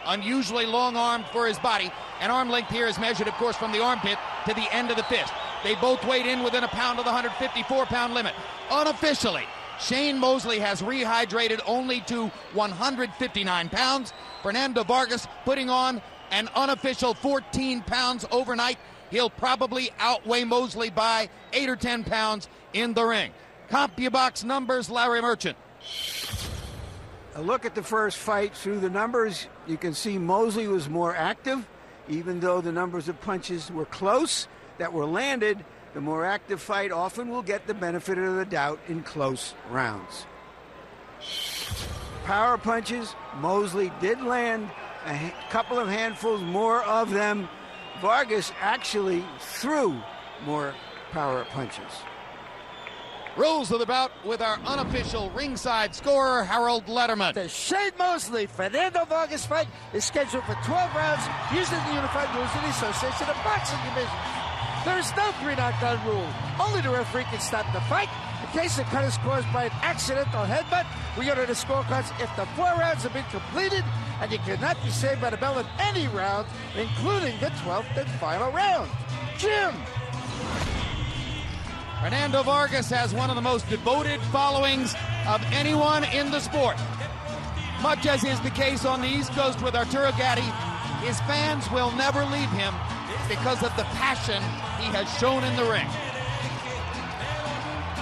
unusually long-armed for his body. And arm length here is measured, of course, from the armpit to the end of the fist. They both weighed in within a pound of the 154-pound limit. Unofficially, Shane Mosley has rehydrated only to 159 pounds. Fernando Vargas putting on an unofficial 14 pounds overnight. He'll probably outweigh Mosley by 8 or 10 pounds in the ring. CompuBox numbers, Larry Merchant. A look at the first fight through the numbers. You can see Mosley was more active, even though the numbers of punches were close that were landed. The more active fight often will get the benefit of the doubt in close rounds. Power punches, Mosley did land a couple of handfuls more of them. Vargas actually threw more power punches. Rules of the bout with our unofficial ringside scorer, Harold Letterman. The Shane Mosley Fernando Vargas fight is scheduled for 12 rounds using the unified rules of the Association of Boxing Divisions. There is no 3 knockdown rule. Only the referee can stop the fight. In case the cut is caused by an accidental headbutt, we go to the scorecards if the 4 rounds have been completed, and you cannot be saved by the bell in any round, including the 12th and final round. Jim! Fernando Vargas has one of the most devoted followings of anyone in the sport. Much as is the case on the East Coast with Arturo Gatti, his fans will never leave him because of the passion he has shown in the ring.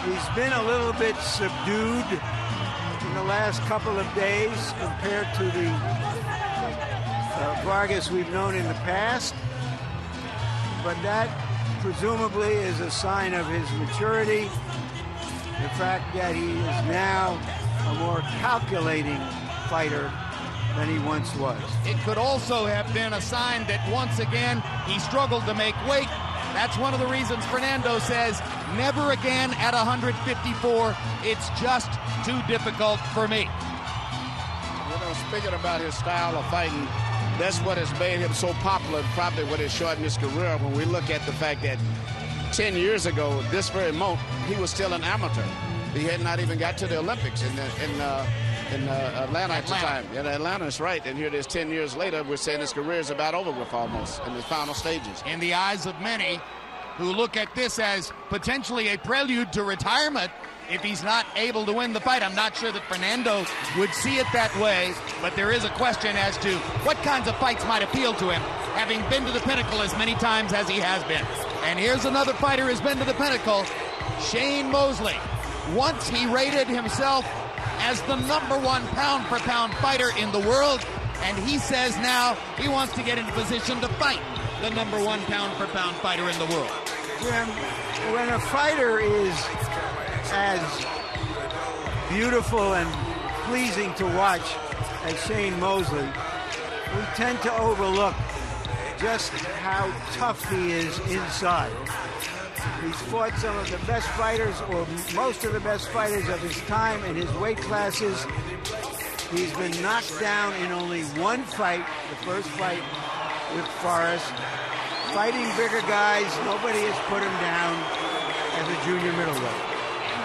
He's been a little bit subdued in the last couple of days compared to the Vargas we've known in the past, but that presumably is a sign of his maturity, the fact that he is now a more calculating fighter than he once was. It could also have been a sign that once again he struggled to make weight. That's one of the reasons Fernando says, never again at 154. It's just too difficult for me. You know, speaking about his style of fighting, that's what has made him so popular, probably what has shortened his career. When we look at the fact that 10 years ago, this very moment, he was still an amateur. He had not even got to the Olympics in Atlanta at the time. In Atlanta, that's right. And here it is 10 years later, we're saying his career is about over with almost in the final stages. In the eyes of many who look at this as potentially a prelude to retirement, if he's not able to win the fight. I'm not sure that Fernando would see it that way, but there is a question as to what kinds of fights might appeal to him, having been to the pinnacle as many times as he has been. And here's another fighter who's been to the pinnacle, Shane Mosley. Once he rated himself as the #1 pound-for-pound fighter in the world, and he says now he wants to get into position to fight the #1 pound-for-pound fighter in the world. Jim, when a fighter is as beautiful and pleasing to watch as Shane Mosley, we tend to overlook just how tough he is inside. He's fought some of the best fighters, or most of the best fighters of his time in his weight classes. He's been knocked down in only one fight, the first fight with Forrest. Fighting bigger guys, nobody has put him down as a junior middleweight.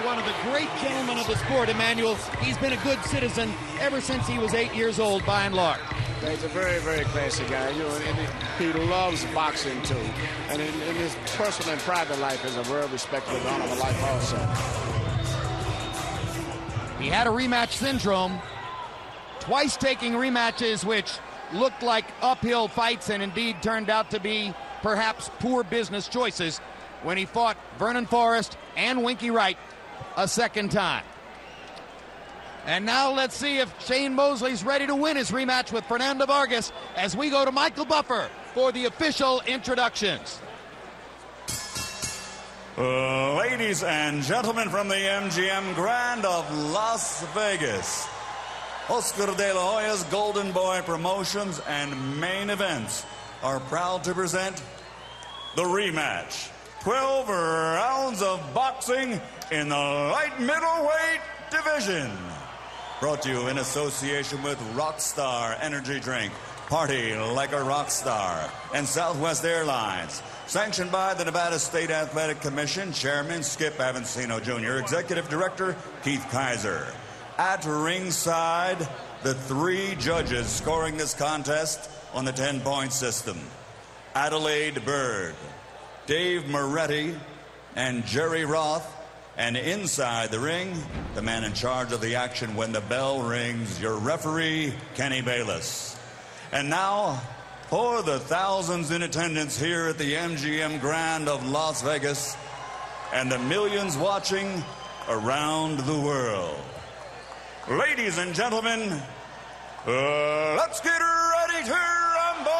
One of the great gentlemen of the sport, Emmanuel. He's been a good citizen ever since he was 8 years old, by and large. He's a very, very classy guy, you know, and he loves boxing too. And in his personal and private life is a very respectable and honorable life also. He had a rematch syndrome, twice taking rematches which looked like uphill fights and indeed turned out to be perhaps poor business choices when he fought Vernon Forrest and Winky Wright a second time. And now let's see if Shane Mosley's ready to win his rematch with Fernando Vargas as we go to Michael Buffer for the official introductions. Ladies and gentlemen from the MGM Grand of Las Vegas, Oscar de la Hoya's Golden Boy Promotions and Main Events are proud to present the rematch. 12 rounds of boxing in the light middleweight division. Brought to you in association with Rockstar Energy Drink. Party like a rock star. And Southwest Airlines. Sanctioned by the Nevada State Athletic Commission, Chairman Skip Avancino Jr., Executive Director Keith Kaiser. At ringside, the 3 judges scoring this contest on the 10-point system: Adelaide Bird, Dave Moretti, and Jerry Roth. And inside the ring, the man in charge of the action when the bell rings, your referee, Kenny Bayless. And now, for the thousands in attendance here at the MGM Grand of Las Vegas and the millions watching around the world. Ladies and gentlemen, let's get ready to rumble!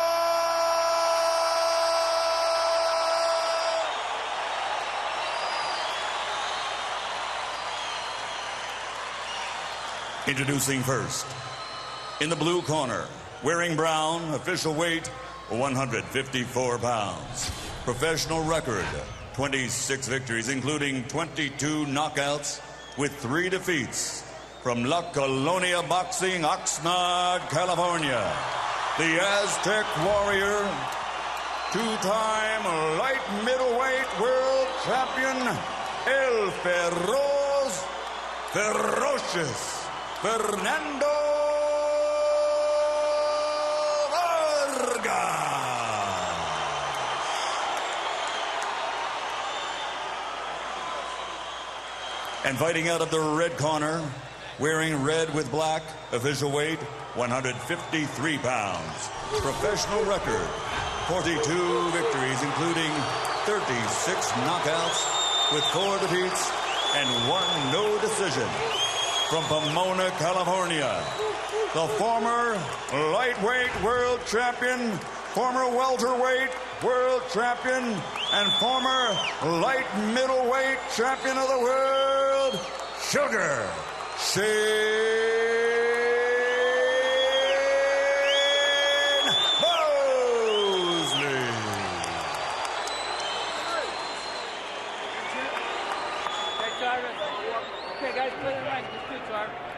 Introducing first, in the blue corner, wearing brown, official weight 154 pounds. Professional record 26 victories, including 22 knockouts with 3 defeats. From La Colonia Boxing, Oxnard, California, the Aztec Warrior, 2-time light middleweight world champion, El Ferocious Fernando Vargas. And fighting out of the red corner, wearing red with black, official weight 153 pounds. Professional record 42 victories, including 36 knockouts with 4 defeats and 1 no decision. From Pomona, California, the former lightweight world champion, former welterweight world champion, and former light middleweight champion of the world, Sugar Shane Mosley. Okay, guys, play the line.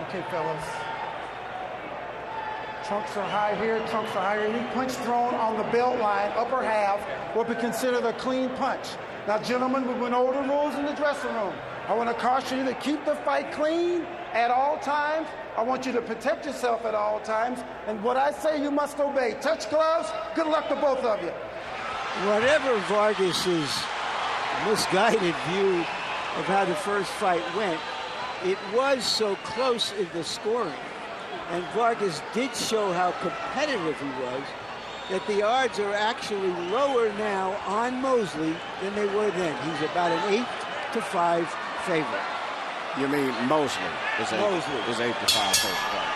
Okay, fellas. Trunks are high here, trunks are higher. Any punch thrown on the belt line, upper half, will be considered a clean punch. Now, gentlemen, we went over the rules in the dressing room. I want to caution you to keep the fight clean at all times. I want you to protect yourself at all times. And what I say, you must obey. Touch gloves. Good luck to both of you. Whatever Vargas's misguided view of how the first fight went, it was so close in the scoring, and Vargas did show how competitive he was, that the odds are actually lower now on Mosley than they were then. He's about an 8-5 favorite. You mean Mosley is 8-5 favorite.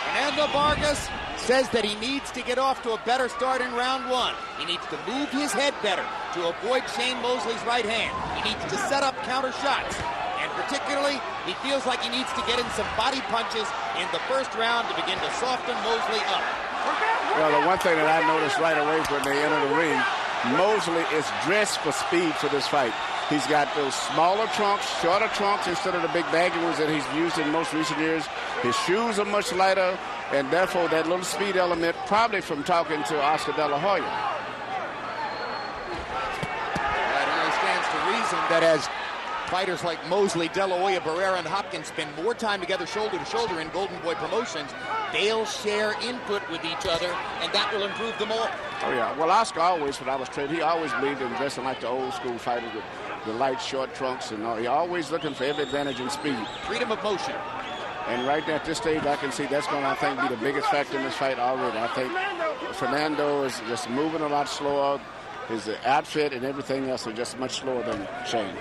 Fernando Vargas says that he needs to get off to a better start in round 1. He needs to move his head better to avoid Shane Mosley's right hand. He needs to set up counter shots. And particularly, he feels like he needs to get in some body punches in the first round to begin to soften Mosley up. Well, the one thing that I noticed right away when they enter the ring, Mosley is dressed for speed for this fight. He's got those smaller trunks, shorter trunks instead of the big baggy ones that he's used in most recent years. His shoes are much lighter, and therefore that little speed element, probably from talking to Oscar De La Hoya. It only stands to reason that as fighters like Mosley, De La Hoya, Barrera, and Hopkins spend more time together shoulder to shoulder in Golden Boy Promotions, they'll share input with each other, and that will improve them all. Oh, yeah. Well, Oscar always, when I was trained, he always believed in dressing like the old school fighters with the light, short trunks and all. He always looking for every advantage in speed. Freedom of motion. And right at this stage, I can see that's going to, I think, be the biggest factor in this fight already. I think Fernando is just moving a lot slower. His outfit and everything else are just much slower than Shane.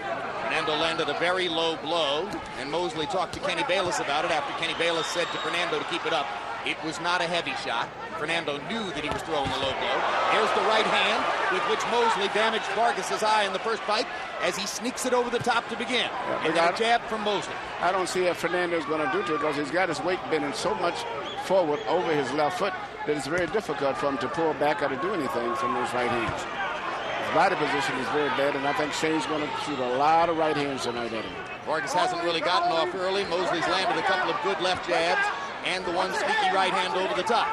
Fernando landed a very low blow, and Mosley talked to Kenny Bayless about it after Kenny Bayless said to Fernando to keep it up. It was not a heavy shot. Fernando knew that he was throwing a low blow. Here's the right hand with which Mosley damaged Vargas's eye in the first fight as he sneaks it over the top to begin. Yeah, and then a jab from Mosley. I don't see what Fernando's going to do to it because he's got his weight bending so much forward over his left foot that it's very difficult for him to pull back or to do anything from those right hands. His body position is very bad, and I think Shane's going to shoot a lot of right hands tonight at him. Vargas hasn't really gotten off early. Mosley's landed a couple of good left jabs and the one sneaky right hand over the top.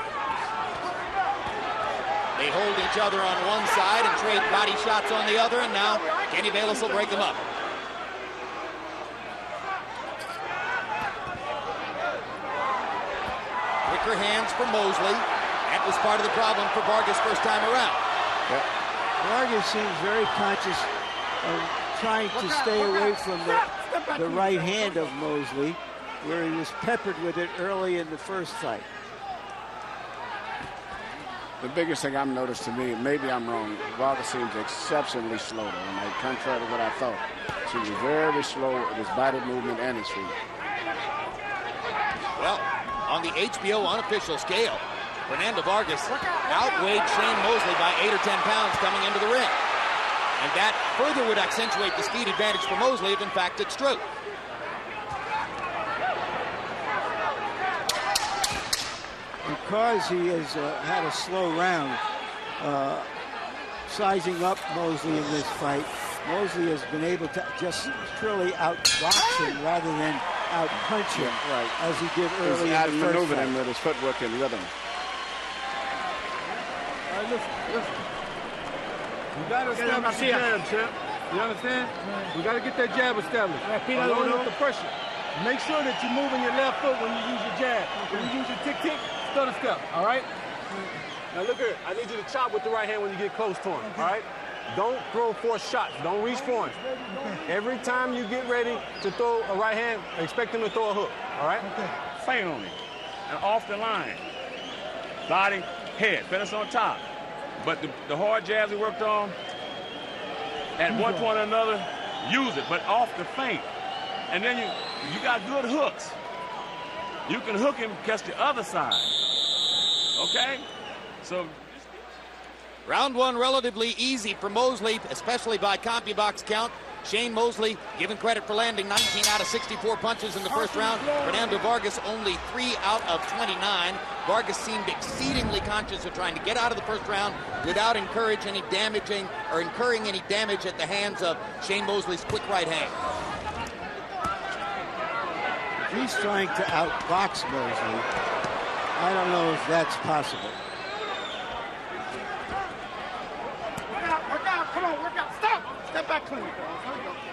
They hold each other on one side and trade body shots on the other, and now Kenny Bayless will break them up. quicker hands for Mosley. That was part of the problem for Vargas first time around. Yep. Vargas seems very conscious of trying to stay away from the right hand of Mosley, where he was peppered with it early in the first fight. The biggest thing I've noticed to me, maybe I'm wrong, Vargas seems exceptionally slow tonight, contrary to what I thought. He was very slow with his body movement and his feet. Well, on the HBO unofficial scale, Fernando Vargas outweighed Shane Mosley by 8 or 10 pounds coming into the ring. And that further would accentuate the speed advantage for Mosley if in fact it's true. Because he has had a slow round, sizing up Mosley in this fight, Mosley has been able to just purely outbox him rather than outpunch him, right, as he did early in the first outmaneuvered fight. him with his footwork and rhythm. All right, listen. You got to establish the jab, champ. You understand? We got to get that jab established. Along with the pressure. Make sure that you're moving your left foot when you use your jab. When you use your tick-tick, stutter step, all right? Now look here. I need you to chop with the right hand when you get close to him, all right? Don't throw forced shots. Don't reach for him. Every time you get ready to throw a right hand, expect him to throw a hook, all right? Feint on him. And off the line. Body, head, finish on top. But the hard jabs he worked on, at one point or another, use it, but off the feint. And then you got good hooks. You can hook him, catch the other side. Okay? So round one relatively easy for Mosley, especially by CompuBox count. Shane Mosley given credit for landing 19 out of 64 punches in the first round. Fernando Vargas only 3 out of 29. Vargas seemed exceedingly conscious of trying to get out of the first round without incurring any damage at the hands of Shane Mosley's quick right hand. If he's trying to outbox Mosley, I don't know if that's possible. Work out, come on, work out, stop! Step back clean.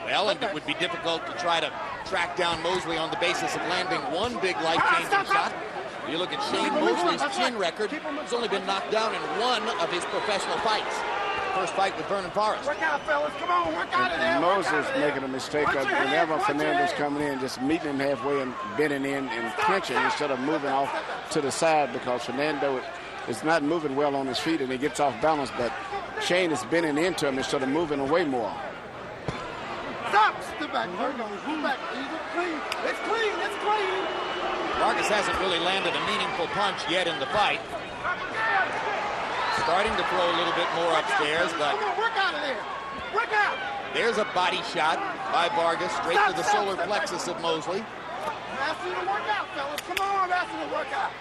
Well, and it would be difficult to try to track down Mosley on the basis of landing one big life-changing shot. You look at Shane Mosley's chin record, he's only been knocked down in one of his professional fights. First fight with Vernon Forrest. Work out, fellas, come on, work out of there. And Mosley's making a mistake of whenever Fernando's coming in, just meeting him halfway and bending in and clinching instead of moving off to the side, because Fernando is not moving well on his feet and he gets off balance, but Shane is bending into him instead of moving away more. Stop! Step back. There we go. Move back. Clean. It's clean. It's clean. Vargas hasn't really landed a meaningful punch yet in the fight. Starting to throw a little bit more upstairs, but come on, work out of there. Work out. There's a body shot by Vargas straight to the solar plexus of Mosley. I'm asking you to work out, fellas. Come on, I'm asking you to work out.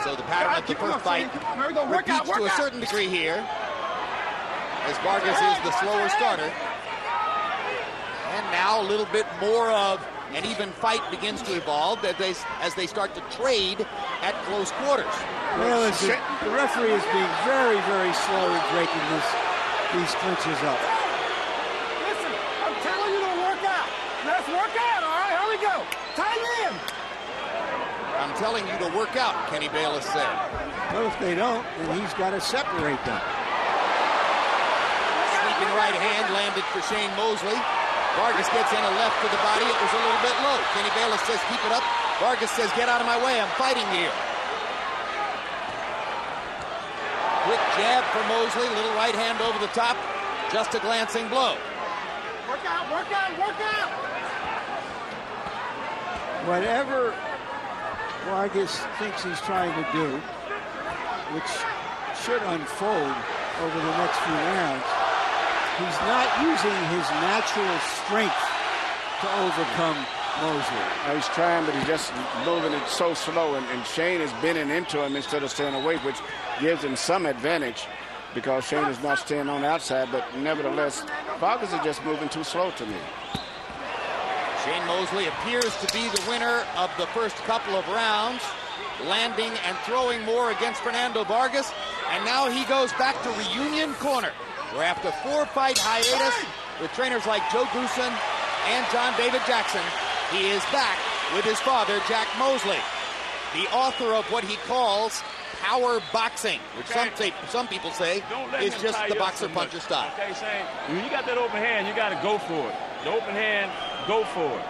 So the pattern of the first fight repeats to a certain degree here, as Vargas is the slower starter. And now a little bit more of an even fight begins to evolve as they start to trade at close quarters. Well, the referee is being very, very slow in breaking these clinches up. Listen, I'm telling you to work out. Let's work out, all right? Here we go. Tight in. I'm telling you to work out, Kenny Bayless said. Well, if they don't, then he's got to separate them. Sweeping right hand landed for Shane Mosley. Vargas gets in a left to the body. It was a little bit low. Kenny Bayless says, keep it up. Vargas says, get out of my way. I'm fighting here. Quick jab for Mosley. Little right hand over the top. Just a glancing blow. Work out, work out, work out. Whatever Vargas thinks he's trying to do, which should unfold over the next few rounds, he's not using his natural strength to overcome Mosley. He's trying, but he's just moving it so slow, and Shane is bending into him instead of staying away, which gives him some advantage because Shane is not staying on the outside, but nevertheless, Vargas is just moving too slow to me. Shane Mosley appears to be the winner of the first couple of rounds, landing and throwing more against Fernando Vargas, and now he goes back to reunion corner. where after 4-fight hiatus with trainers like Joe Goosen and John David Jackson, he is back with his father, Jack Mosley, the author of what he calls power boxing, which some people say is just the boxer-puncher style. Okay, Shane, when you got that open hand, you got to go for it. The open hand, go for it.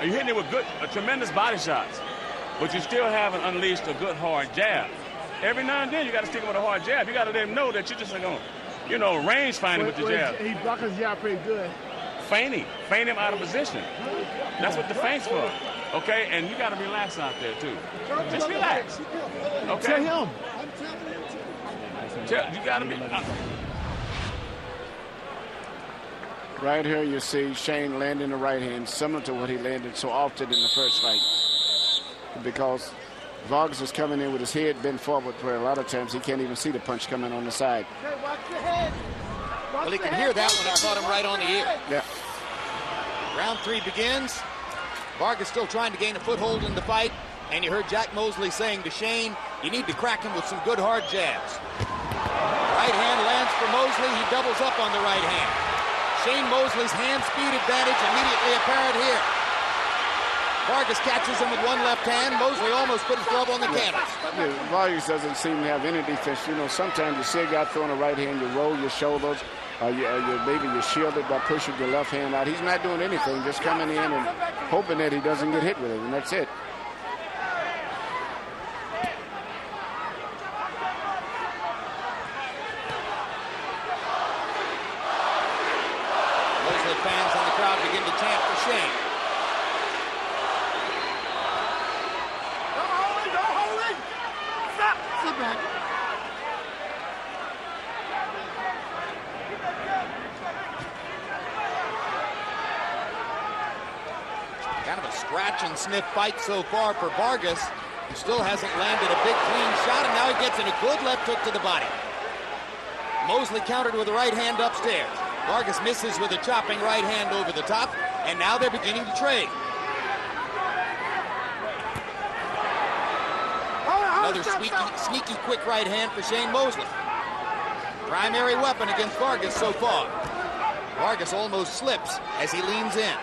You're hitting it with tremendous body shots, but you still haven't unleashed a good hard jab. Every now and then, you got to stick him with a hard jab. You got to let him know that you're just going to, range finding with the jab. He blocks his jab pretty good. Feint him out of position. That's what the feint's for. Okay, and you got to relax out there too. Just relax. Okay. Tell him. You got to be. Right here you see Shane landing the right hand, similar to what he landed so often in the first fight. Because Vargas is coming in with his head bent forward, where a lot of times he can't even see the punch coming on the side. Watch your head. Well, he can hear that when it caught him right on the ear. Yeah. Round 3 begins. Vargas still trying to gain a foothold in the fight. And you heard Jack Mosley saying to Shane, you need to crack him with some good hard jabs. Right hand lands for Mosley. He doubles up on the right hand. Shane Mosley's hand speed advantage immediately apparent here. Vargas catches him with one left hand. Mosley almost put his glove on the canvas. Yeah, Vargas doesn't seem to have any defense. Sometimes you see a guy throwing a right hand, you roll your shoulders, maybe you're shielded by pushing your left hand out. He's not doing anything, just coming in and hoping that he doesn't get hit with it, and that's it. Mosley fans in the crowd begin to chant for Shane. Kind of a scratch and sniff fight so far for Vargas. He still hasn't landed a big clean shot, and now he gets in a good left hook to the body. Mosley countered with a right hand upstairs. Vargas misses with a chopping right hand over the top, and now they're beginning to trade. Another sneaky quick right hand for Shane Mosley. Primary weapon against Vargas so far. Vargas almost slips as he leans in.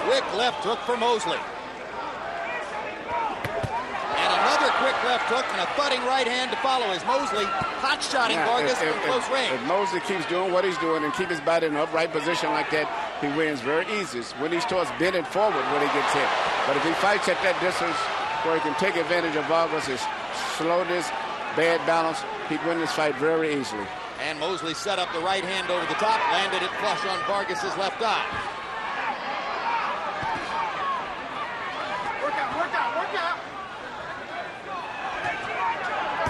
Quick left hook for Mosley. And another quick left hook and a thudding right hand to follow as Mosley hot-shotting Vargas from close range. If Mosley keeps doing what he's doing and keep his body in an upright position like that, he wins very easy. When he starts bending forward when he gets hit. But if he fights at that distance where he can take advantage of Vargas' slowness, bad balance, he'd win this fight very easily. And Mosley set up the right hand over the top, landed it flush on Vargas' left eye.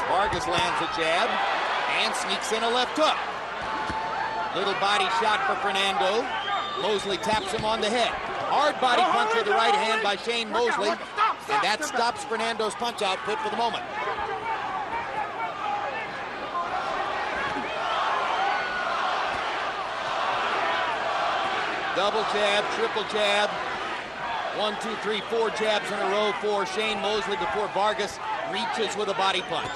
Vargas lands a jab and sneaks in a left hook. Little body shot for Fernando. Mosley taps him on the head. Hard body punch with the right hand by Shane Mosley, and that stops Fernando's punch output for the moment. Double jab, triple jab. 1, 2, 3, 4 jabs in a row for Shane Mosley before Vargas reaches with a body punch.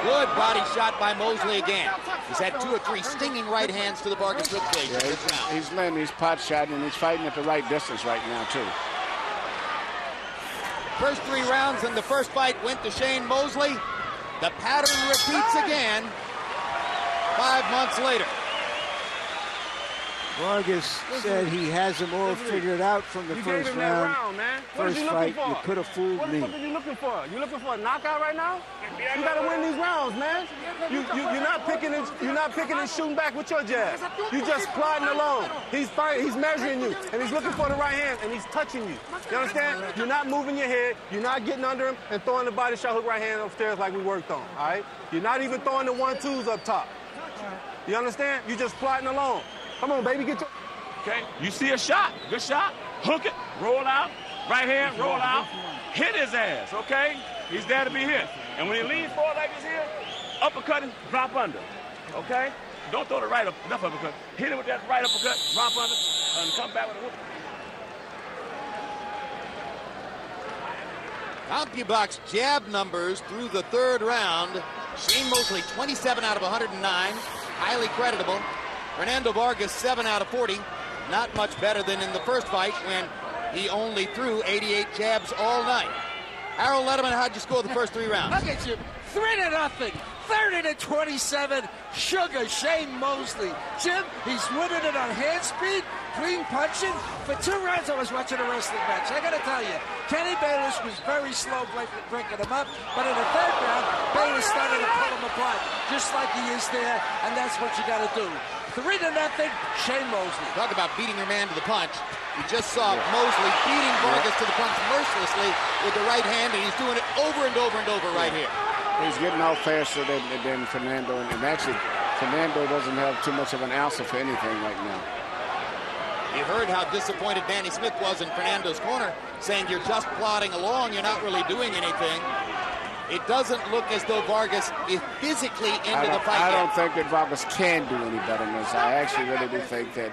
Good body shot by Mosley again. He's had 2 or 3 stinging right hands to the Vargas ribcage. Yeah, he's landing his pot shot, and he's fighting at the right distance right now, too. First 3 rounds in the first fight went to Shane Mosley. The pattern repeats again 5 months later. Vargas said he has them all figured out from the first round. First fight, you could have fooled me. What are you looking for? You looking for a knockout right now? You got to win these rounds, man. You're not picking and shooting back with your jab. You just plodding along. He's fighting. He's measuring you, and he's looking for the right hand, and he's touching you. You understand? You're not moving your head. You're not getting under him and throwing the body shot hook right hand upstairs like we worked on. All right? You're not even throwing the 1-2s up top. You understand? You're just plodding along. Come on, baby, get your... Okay, you see a shot, good shot, hook it, roll out, right hand, roll out, hit his ass, okay? He's there to be hit. And when he leans forward like this here, uppercut him, drop under, okay? Don't throw the right left uppercut. Hit him with that right uppercut, drop under, and come back with a hook. CompuBox jab numbers through the third round. Shane Mosley, 27 out of 109. Highly creditable. Fernando Vargas, 7 out of 40. Not much better than in the first fight when he only threw 88 jabs all night. Harold Letterman, how'd you score the first 3 rounds? Look at you, 3-0, 30-27. Sugar Shane Mosley. Jim, he's winning it on hand speed, clean punching. For 2 rounds, I was watching a wrestling match. I gotta tell you, Kenny Bayless was very slow breaking him up, but in the third round, Bayless started to pull him apart, just like he is there, and that's what you gotta do. 3-0, Shane Mosley. Talk about beating your man to the punch. You just saw Mosley beating Vargas to the punch mercilessly with the right hand, and he's doing it over and over and over right here. He's getting out faster than Fernando, and actually Fernando doesn't have too much of an answer for anything right now. You heard how disappointed Danny Smith was in Fernando's corner, saying you're just plodding along, you're not really doing anything. It doesn't look as though Vargas is physically into the fight I yet. don't think that Vargas can do any better than this. I actually really do think that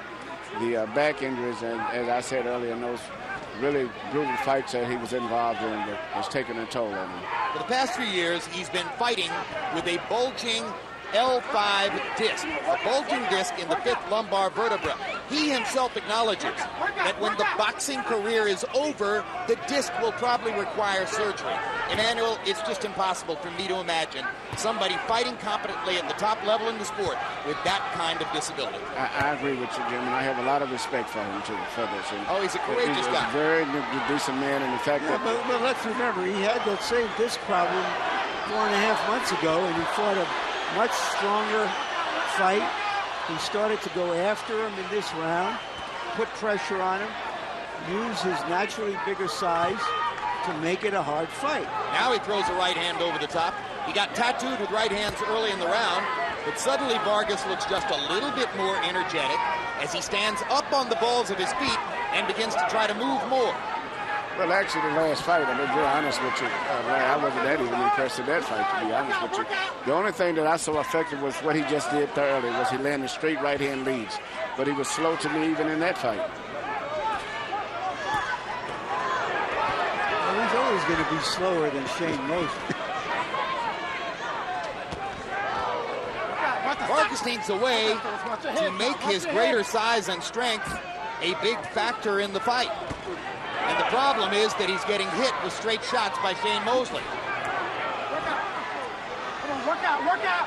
the back injuries, and as I said earlier, in those really brutal fights that he was involved in, was taking a toll on him. For the past few years, he's been fighting with a bulging L5 disc, a bulging disc in the 5th lumbar vertebra. He himself acknowledges that when the boxing career is over, the disc will probably require surgery. Emmanuel, it's just impossible for me to imagine somebody fighting competently at the top level in the sport with that kind of disability. I agree with you, Jim, and I have a lot of respect for him, too, for this. And he's a courageous guy. He's a very decent man, and the fact that... But let's remember, he had that same disc problem 4.5 months ago, and he fought a much stronger fight. He started to go after him in this round, put pressure on him, use his naturally bigger size to make it a hard fight. Now he throws a right hand over the top. He got tattooed with right hands early in the round, but suddenly Vargas looks just a little bit more energetic as he stands up on the balls of his feet and begins to try to move more. Well, actually, the last fight, I'll be very honest with you, I wasn't that even impressed with that fight, to be honest with you. The only thing that I saw effective was what he just did thoroughly, was he landed straight right-hand leads. But he was slow to me even in that fight. Well, he's always going to be slower than Shane Mosley. Vargas needs a way to make his greater size and strength a big factor in the fight. And the problem is that he's getting hit with straight shots by Shane Mosley. Come on, work out, work out.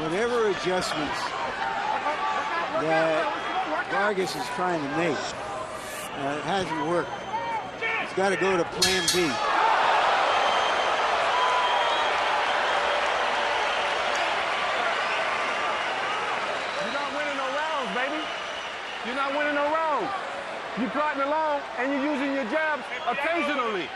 Whatever adjustments that Vargas is trying to make, it hasn't worked. He's got to go to plan B. You're not winning no rounds. You're plotting along and you're using your jabs occasionally.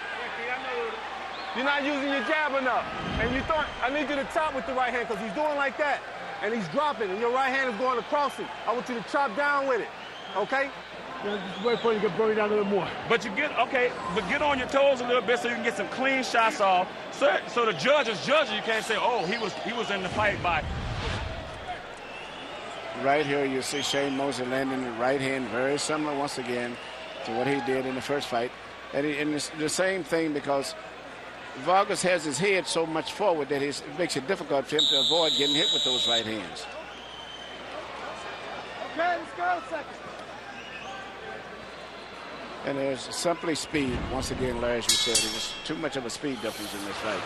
You're not using your jab enough. And you thought, I need you to chop with the right hand because he's doing like that. And he's dropping and your right hand is going across him. I want you to chop down with it, okay? Just wait for you to get buried down a little more. But you get, okay, but get on your toes a little bit so you can get some clean shots off. So the judge is judging. You can't say, oh, he was in the fight by... Right here, you see Shane Mosley landing the right hand, very similar once again to what he did in the first fight. And it's the same thing because Vargas has his head so much forward that it makes it difficult for him to avoid getting hit with those right hands. Okay, let's go. Second. And there's simply speed. Once again, Larry, as you said, it was too much of a speed difference in this fight.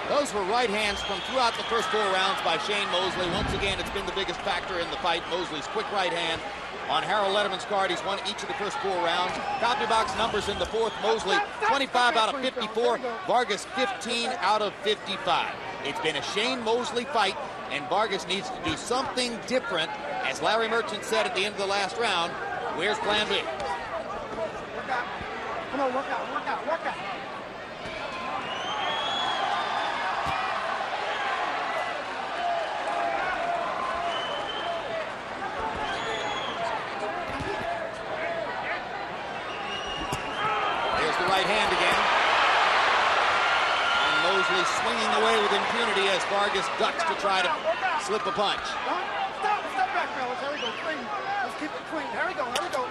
Those were right hands from throughout the first 4 rounds by Shane Mosley. Once again, it's been the biggest factor in the fight. Mosley's quick right hand. On Harold Letterman's card, he's won each of the first 4 rounds. CompuBox numbers in the 4th. Mosley, 25 out of 54. Vargas, 15 out of 55. It's been a Shane Mosley fight, and Vargas needs to do something different. As Larry Merchant said at the end of the last round, where's plan B? Come on, work out, work out, work out. There's the right hand again. And Mosley swinging away with impunity as Vargas ducks to try to slip a punch. Step back, fellas. There we go, clean. Let's keep it clean. There we go, there we go.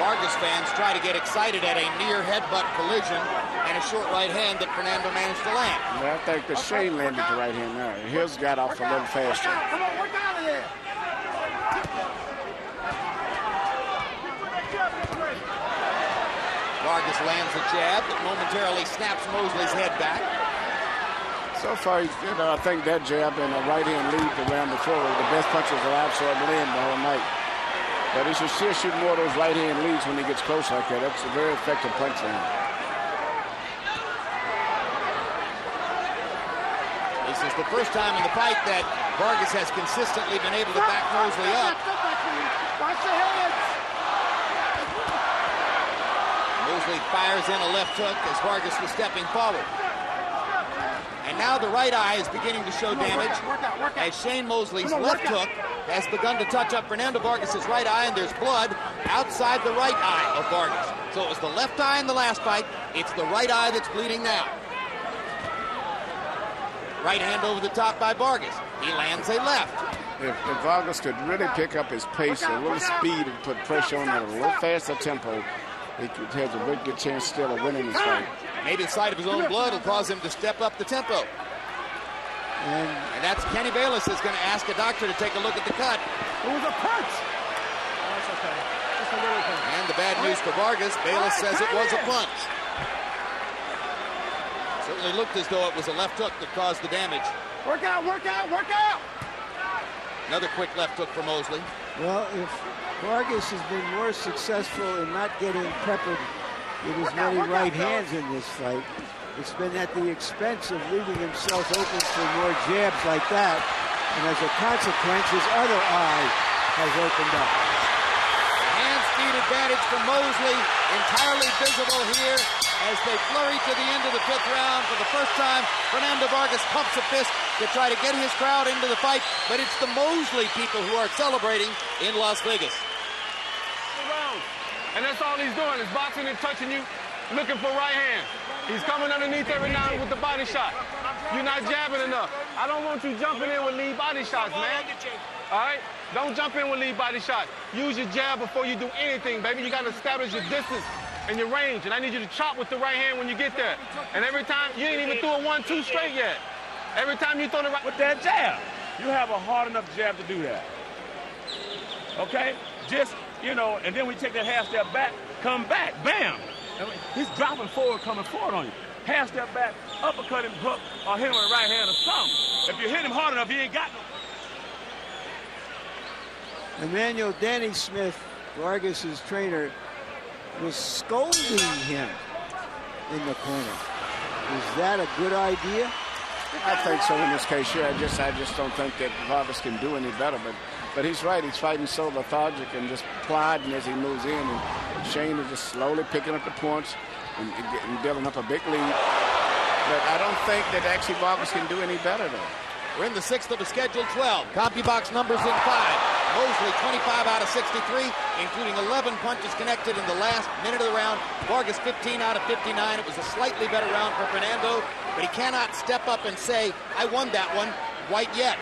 Vargas fans try to get excited at a near headbutt collision and a short right hand that Fernando managed to land. Yeah, I think the Shane landed the right hand there. His got off a little faster. Come on, work out of here. Vargas lands a jab that momentarily snaps Mosley's head back. So far, I think that jab and a right hand lead the round before were the best punches that I've saw him land the whole night. But he should still shoot more of those right hand leads when he gets close like that. That's a very effective punch for him. This is the first time in the fight that Vargas has consistently been able to back Mosley up. Watch your hands. Mosley fires in a left hook as Vargas was stepping forward. And now the right eye is beginning to show damage as Shane Mosley's left hook has begun to touch up Fernando Vargas' right eye, and there's blood outside the right eye of Vargas. So it was the left eye in the last fight. It's the right eye that's bleeding now. Right hand over the top by Vargas. He lands a left. If Vargas could really pick up his pace, a little speed, and put pressure on at a little faster tempo, he has a very good chance still of winning this fight. Maybe the sight of his own blood will cause him to step up the tempo. And that's Kenny Bayless is going to ask a doctor to take a look at the cut. It was a punch. That's okay. Just a little punch. And the bad news for Vargas, Bayless says it was a punch. Certainly looked as though it was a left hook that caused the damage. Work out, work out, work out. Another quick left hook for Mosley. Well, if Vargas has been more successful in not getting peppered with as many right hands in this fight, it's been at the expense of leaving himself open for more jabs like that. And as a consequence, his other eye has opened up. Hand-speed advantage for Mosley, entirely visible here as they flurry to the end of the 5th round. For the first time, Fernando Vargas pumps a fist to try to get his crowd into the fight, but it's the Mosley people who are celebrating in Las Vegas. And that's all he's doing is boxing and touching you, looking for right hand. He's coming underneath every now and with the body shot. You're not jabbing enough. I don't want you jumping in with lead body shots, man. All right? Don't jump in with lead body shots. Use your jab before you do anything, baby. You got to establish your distance and your range, and I need you to chop with the right hand when you get there. And every time, you ain't even threw a 1-2 straight yet. Every time you throw the right... With that jab, you have a hard enough jab to do that. Okay? Just, and then we take that half step back, come back, bam. He's dropping forward, coming forward on you. Half step back, uppercut him, hook, or hit him with a right hand or something. If you hit him hard enough, he ain't got no... Emmanuel Danny Smith, Vargas' trainer, was scolding him in the corner. Is that a good idea? I think so in this case, yeah. I just don't think that Vargas can do any better. But he's right. He's fighting so lethargic and just plodding as he moves in. And Shane is just slowly picking up the points and building up a big lead. But I don't think that actually Vargas can do any better, though. We're in the 6th of a scheduled 12. CompuBox numbers in 5. Mosley 25 out of 63, including 11 punches connected in the last minute of the round. Vargas 15 out of 59. It was a slightly better round for Fernando, but he cannot step up and say, I won that one quite yet.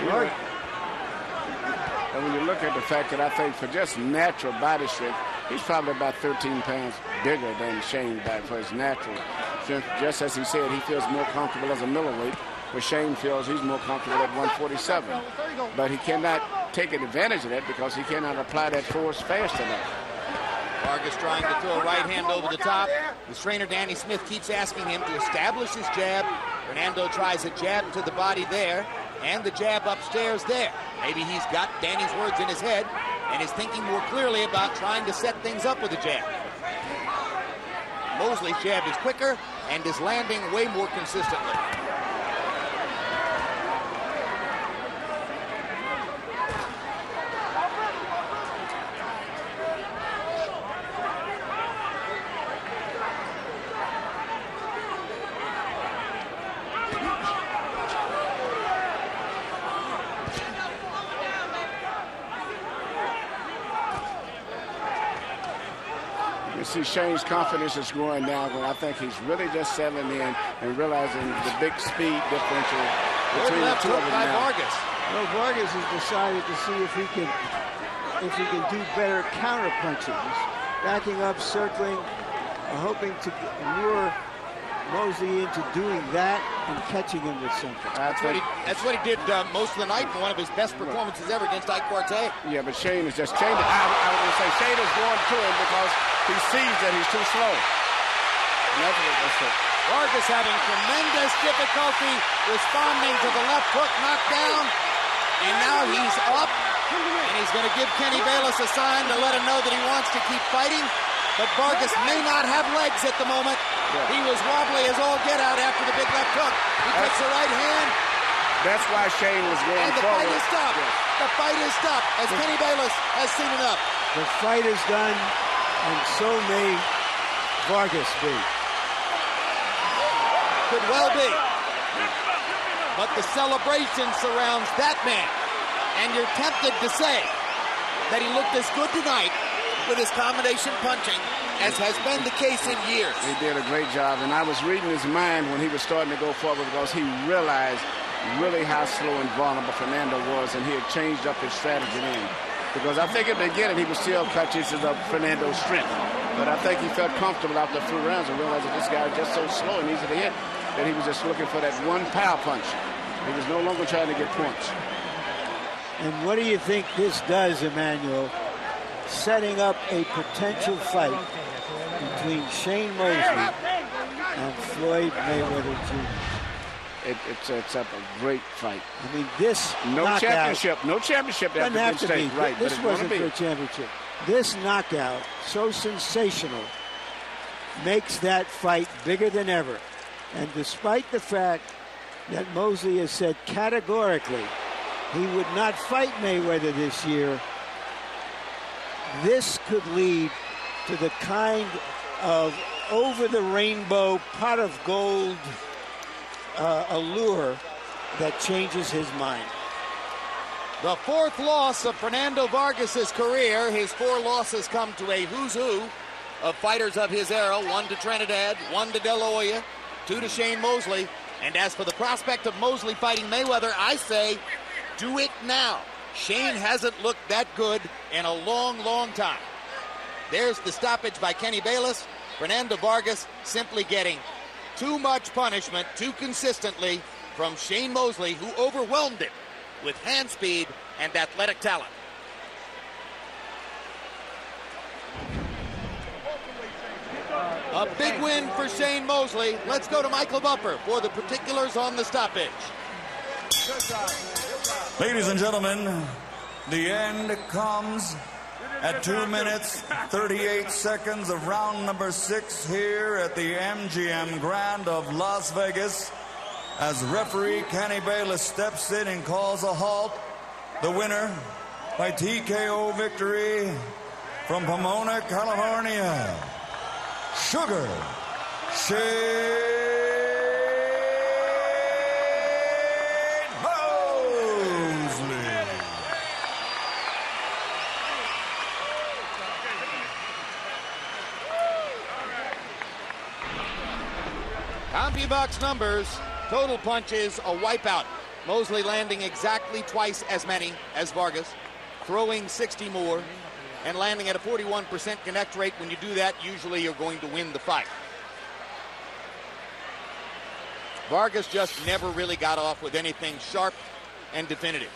Right. And when you look at the fact that I think for just natural body strength, he's probably about 13 pounds bigger than Shane back for his natural strength. Just as he said, he feels more comfortable as a middleweight, where Shane feels he's more comfortable at 147. But he cannot take advantage of that because he cannot apply that force fast enough. Vargas trying to throw a right hand over the top. His trainer, Danny Smith, keeps asking him to establish his jab. Fernando tries a jab to the body there and the jab upstairs there. Maybe he's got Danny's words in his head and is thinking more clearly about trying to set things up with a jab. Mosley's jab is quicker and is landing way more consistently. You see Shane's confidence is growing now, but I think he's really just settling in and realizing the big speed differential between the two of them now. Vargas. Well, Vargas has decided to see if he can do better counter punches. backing up, circling, hoping to lure Mosley into doing that and catching him with something. That's what he did most of the night. One of his best performances ever against Ike Quartet. Yeah, but Shane is just Shane. I was going to say Shane is going to him because he sees that he's too slow. And that's it. Vargas having tremendous difficulty responding to the left hook knockdown. And now he's up. And he's going to give Kenny Bayless a sign to let him know that he wants to keep fighting. But Vargas may not have legs at the moment. Yeah. He was wobbly as all get out after the big left hook. He takes the right hand. That's why Shane was going and the forward. Fight is stopped. Yes. The fight is stopped as Kenny Bayless has seen enough. The fight is done, and so may Vargas be. Could well be. But the celebration surrounds that man. And you're tempted to say that he looked as good tonight with his combination punching as has been the case in years. He did a great job, and I was reading his mind when he was starting to go forward because he realized really how slow and vulnerable Fernando was, and he had changed up his strategy then. Because I think at the beginning he was still conscious of Fernando's strength, but I think he felt comfortable after a few rounds and realized that this guy is just so slow and easy to hit that he was just looking for that one power punch. He was no longer trying to get points. And what do you think this does, Emmanuel? Setting up a potential fight between Shane Mosley and Floyd Mayweather Jr. It sets up a great fight. I mean, this no championship doesn't have to be. Right, this wasn't for a championship. This knockout, so sensational, makes that fight bigger than ever. And despite the fact that Mosley has said categorically he would not fight Mayweather this year, this could lead to the kind of over-the-rainbow pot of gold allure that changes his mind. The fourth loss of Fernando Vargas' career. His 4 losses come to a who's who of fighters of his era. 1 to Trinidad, 1 to De La Hoya, 2 to Shane Mosley. And as for the prospect of Mosley fighting Mayweather, I say, do it now. Shane hasn't looked that good in a long, long time. There's the stoppage by Kenny Bayless. Fernando Vargas simply getting too much punishment too consistently from Shane Mosley, who overwhelmed it with hand speed and athletic talent. A big win for Shane Mosley. Let's go to Michael Buffer for the particulars on the stoppage. Ladies and gentlemen, the end comes at 2 minutes, 38 seconds of round number 6 here at the MGM Grand of Las Vegas. As referee Kenny Bayless steps in and calls a halt, the winner by TKO victory from Pomona, California, Sugar Shane Mosley. CompuBox numbers, total punches, a wipeout. Mosley landing exactly twice as many as Vargas, throwing 60 more, and landing at a 41% connect rate. When you do that, usually you're going to win the fight. Vargas just never really got off with anything sharp and definitive.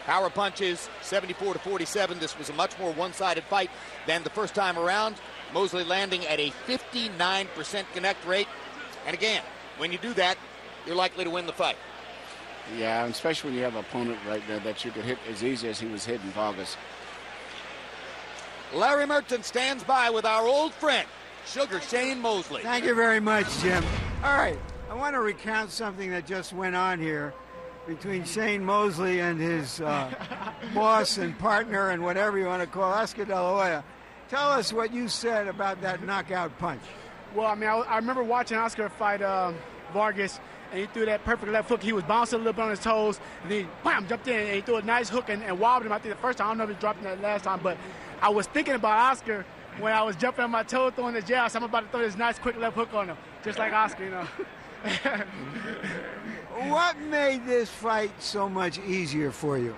Power punches, 74 to 47. This was a much more one-sided fight than the first time around. Mosley landing at a 59% connect rate. And again, when you do that, you're likely to win the fight. Yeah, especially when you have an opponent right there that you could hit as easy as he was hitting Vargas. Larry Merton stands by with our old friend, Sugar Shane Mosley. Thank you very much, Jim. All right, I want to recount something that just went on here between Shane Mosley and his boss and partner and whatever you want to call Oscar De La Hoya. Tell us what you said about that knockout punch. Well, I mean, I remember watching Oscar fight Vargas, and he threw that perfect left hook. He was bouncing a little bit on his toes, and then he bam, jumped in, and he threw a nice hook and wobbled him. I think the first time, I don't know if he dropped him that last time, but I was thinking about Oscar when I was jumping on my toe, throwing the jab, so I'm about to throw this nice quick left hook on him, just like Oscar, you know. What made this fight so much easier for you?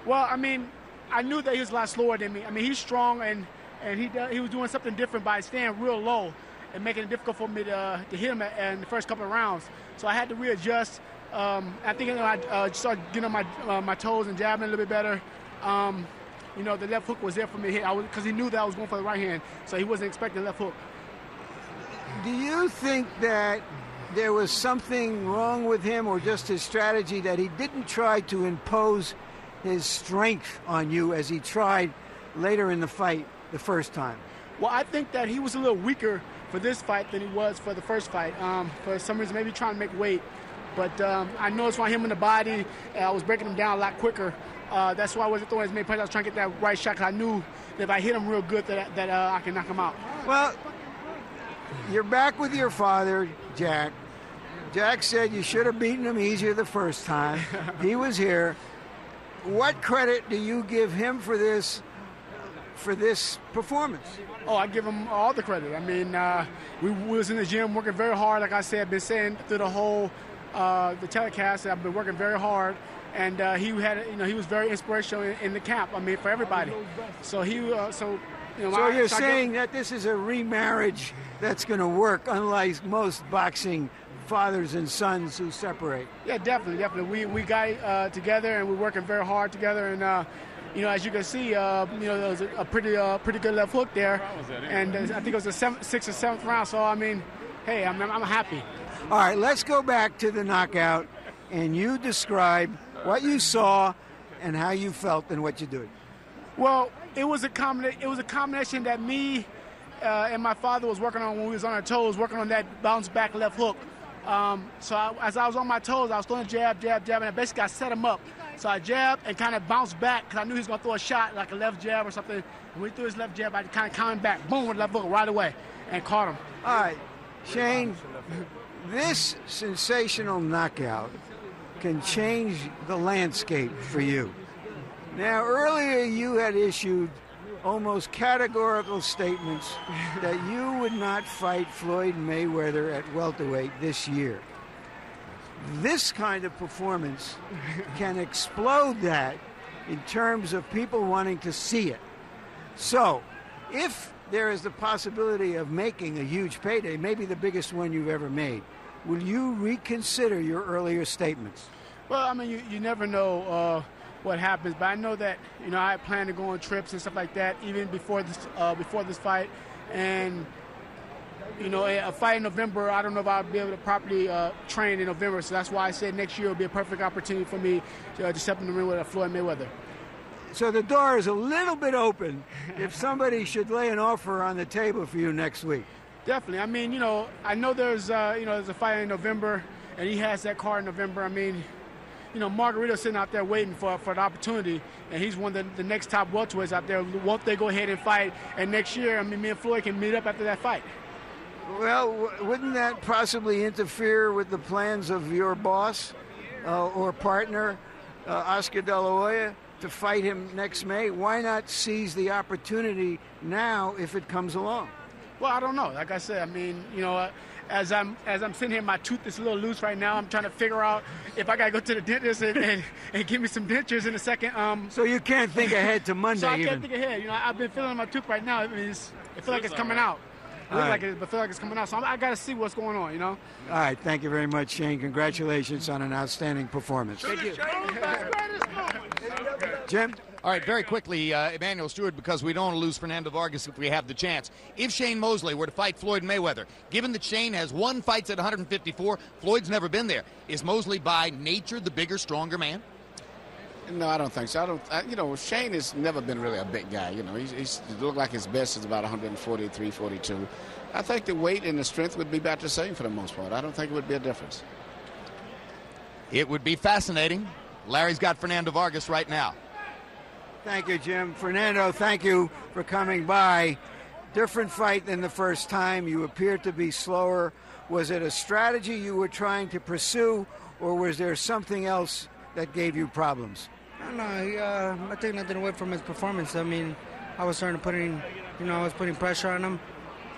Well, I mean, I knew that he was a lot slower than me. I mean, he's strong, and and he was doing something different by staying real low and making it difficult for me to hit him in the first couple of rounds. So I had to readjust. I think I started getting on my toes and jabbing a little bit better. The left hook was there for me to hit because he knew that I was going for the right hand, so he wasn't expecting the left hook. Do you think that there was something wrong with him or just his strategy that he didn't try to impose his strength on you as he tried later in the fight the first time? Well, I think that he was a little weaker for this fight than he was for the first fight. For some reason, maybe trying to make weight. But I noticed when I hit him in the body, I was breaking him down a lot quicker. That's why I wasn't throwing as many punches. I was trying to get that right shot because I knew that if I hit him real good that I can knock him out. Well, you're back with your father, Jack. Jack said you should have beaten him easier the first time. He was here. What credit do you give him for this performance? Oh, I give him all the credit. I mean, we was in the gym working very hard. Like I said, I've been saying through the whole the telecast that I've been working very hard. And he was very inspirational in the camp. I mean, for everybody. So you're saying that this is a remarriage that's going to work, unlike most boxing fathers and sons who separate. Yeah, definitely. We got together and we're working very hard together. And as you can see, there was a pretty good left hook there. And I think it was the 6th or 7th round. So I mean, hey, I'm happy. All right, let's go back to the knockout, and you describe what you saw and how you felt and what you did. Well, it was a combination that me and my father was working on when we was on our toes, working on that bounce back left hook. As I was on my toes, I was throwing jab, and basically I set him up. So I jabbed and kind of bounced back because I knew he was going to throw a shot like a left jab or something. And when he threw his left jab, I kind of counted back, boom, with left hook right away and caught him. All right, Shane, this sensational knockout can change the landscape for you. Now, earlier you had issued almost categorical statements that you would not fight Floyd Mayweather at welterweight this year. This kind of performance can explode that in terms of people wanting to see it. So, if there is the possibility of making a huge payday, maybe the biggest one you've ever made, will you reconsider your earlier statements? Well, I mean, you never know what happens, but I know that I plan to go on trips and stuff like that even before this fight, and a fight in November, I don't know if I'll be able to properly train in November, so that's why I said next year will be a perfect opportunity for me to step in the ring with Floyd Mayweather. So the door is a little bit open if somebody should lay an offer on the table for you next week. Definitely. I mean, I know there's a fight in November, and he has that card in November. I mean, Margarito's sitting out there waiting for the opportunity, and he's one of the next top welterweights out there. Won't they go ahead and fight? And next year, I mean, me and Floyd can meet up after that fight. Well, wouldn't that possibly interfere with the plans of your boss or partner, Oscar De La Hoya, to fight him next May? Why not seize the opportunity now if it comes along? Well, I don't know. Like I said, I mean, as I'm sitting here, my tooth is a little loose right now. I'm trying to figure out if I got to go to the dentist and give me some dentures in a second. So you can't think ahead to Monday. So I can't think ahead. I've been feeling my tooth right now. I mean, I feel like it's coming out. It looks like it, but I feel like it's coming out. So I got to see what's going on, All right. Thank you very much, Shane. Congratulations on an outstanding performance. Thank you. Jim? All right, very quickly, Emmanuel Stewart, because we don't want to lose Fernando Vargas if we have the chance. If Shane Mosley were to fight Floyd Mayweather, given that Shane has won fights at 154, Floyd's never been there, is Mosley by nature the bigger, stronger man? No, I don't think so. Shane has never been really a big guy. He's looked like his best is about 143, 42. I think the weight and the strength would be about the same for the most part. I don't think it would be a difference. It would be fascinating. Larry's got Fernando Vargas right now. Thank you, Jim. Fernando, thank you for coming by. Different fight than the first time. You appear to be slower. Was it a strategy you were trying to pursue, or was there something else that gave you problems? No, I take nothing away from his performance. I mean, I was starting to putting pressure on him,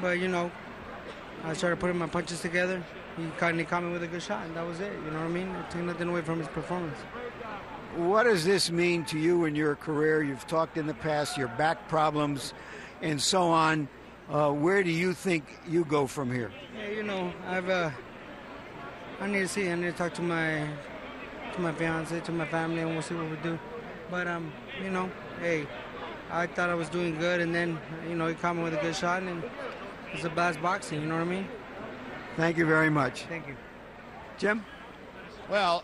but I started putting my punches together. He caught me with a good shot, and that was it. You know what I mean? I take nothing away from his performance. What does this mean to you in your career? You've talked in the past, your back problems. and so on. Where do you think you go from here? Yeah, you know, I need to see. I need to talk to my fiance, to my family, and we'll see what we do. But you know, hey, I thought I was doing good, and then you know he caught me with a good shot, and it's a blast boxing. You know what I mean? Thank you very much. Thank you, Jim. Well,